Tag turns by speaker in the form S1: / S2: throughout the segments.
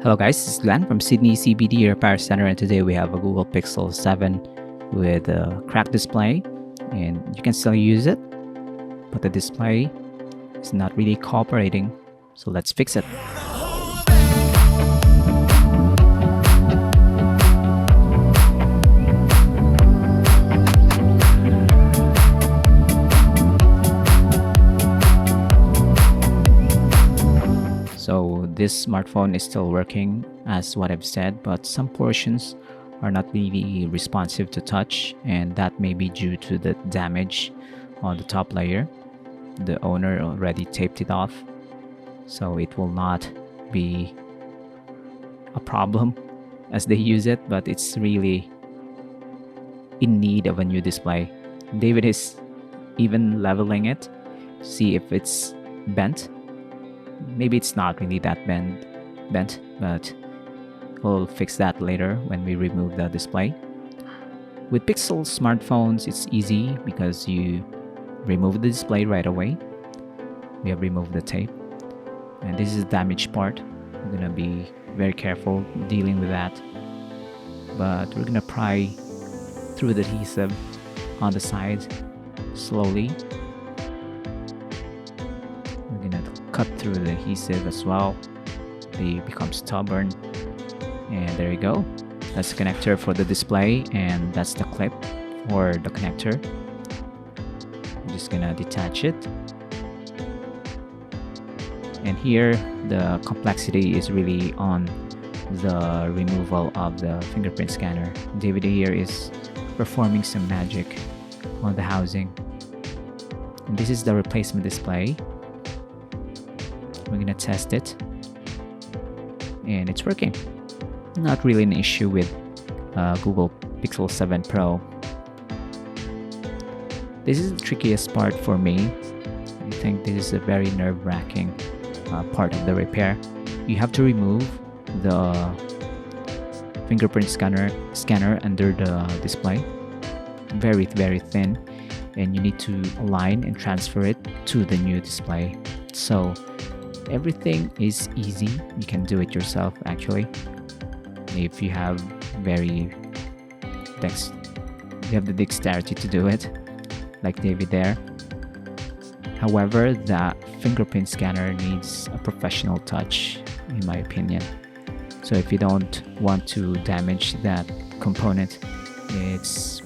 S1: Hello guys, this is Glenn from Sydney CBD Repair Center, and today we have a Google Pixel 7 with a cracked display, and you can still use it, but the display is not really cooperating, so let's fix it. So this smartphone is still working as what I've said, but some portions are not really responsive to touch, and that may be due to the damage on the top layer. The owner already taped it off, so it will not be a problem as they use it, but it's really in need of a new display. David is even leveling it to see if it's bent. Maybe it's not really that bent, but we'll fix that later when we remove the display. With Pixel smartphones, it's easy because you remove the display right away. We have removed the tape, and this is the damaged part. I'm gonna be very careful dealing with that, but we're gonna pry through the adhesive on the side slowly. We're gonna cut through the adhesive as well. They become stubborn, and there you go. That's the connector for the display, and that's the clip for the connector. I'm just gonna detach it, and here the complexity is really on the removal of the fingerprint scanner. David here is performing some magic on the housing, and this is the replacement display. We're gonna test it, and it's working. Not really an issue with Google Pixel 7 Pro. This is the trickiest part for me. I think this is a very nerve-wracking part of the repair. You have to remove the fingerprint scanner under the display. Very thin, and you need to align and transfer it to the new display. So everything is easy. You can do it yourself actually if you have the dexterity to do it, like David there. However, the fingerprint scanner needs a professional touch, in my opinion. So if you don't want to damage that component, it's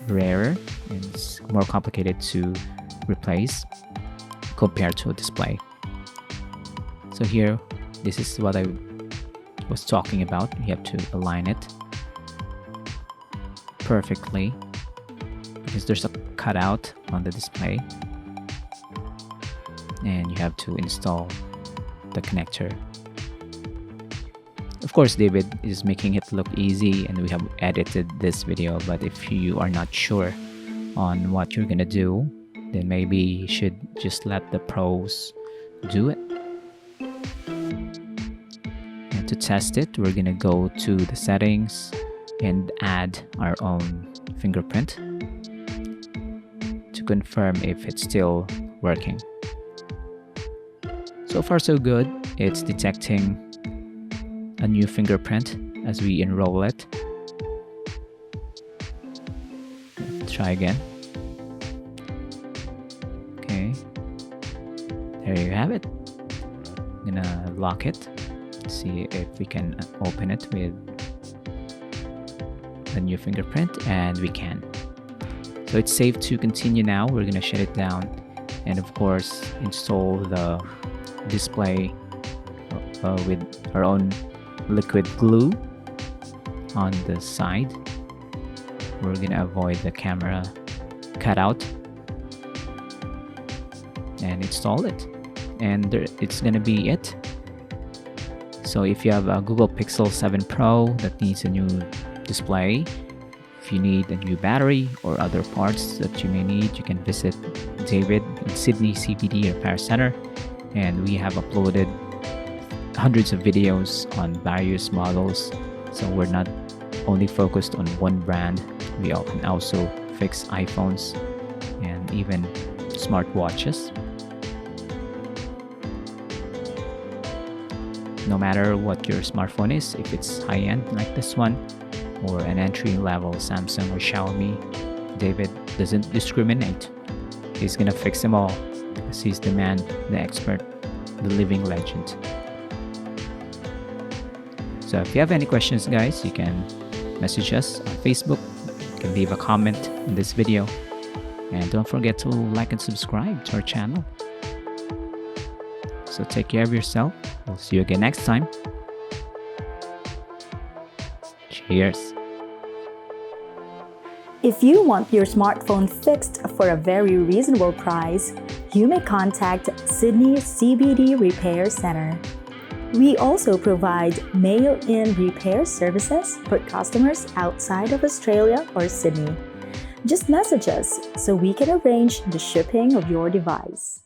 S1: rarer and it's more complicated to replace compared to a display. So here, this is what I was talking about. You have to align it perfectly because there's a cutout on the display, and you have to install the connector. Of course, David is making it look easy, and we have edited this video, but if you are not sure on what you're gonna do, then maybe you should just let the pros do it. To test it, we're gonna go to the settings and add our own fingerprint to confirm if it's still working. So far so good. It's detecting a new fingerprint as we enroll it. Try again. Okay, there you have it. I'm gonna lock it. See if we can open it with the new fingerprint, and we can. So it's safe to continue now. We're gonna shut it down, and of course install the display with our own liquid glue on the side. We're gonna avoid the camera cutout and install it, and it's gonna be it. So if you have a Google Pixel 7 Pro that needs a new display, if you need a new battery or other parts that you may need, you can visit David in Sydney CBD Repair Center, and we have uploaded hundreds of videos on various models. So we're not only focused on one brand, we can also fix iPhones and even smartwatches. no matter what your smartphone is, if it's high-end like this one or an entry-level Samsung or Xiaomi, David doesn't discriminate. He's gonna fix them all because he's the man, the expert, the living legend. So if you have any questions, guys, you can message us on Facebook. You can leave a comment in this video. And don't forget to like and subscribe to our channel. So take care of yourself. We'll see you again next time. Cheers.
S2: If you want your smartphone fixed for a very reasonable price, you may contact Sydney CBD Repair Center. We also provide mail-in repair services for customers outside of Australia or Sydney. Just message us so we can arrange the shipping of your device.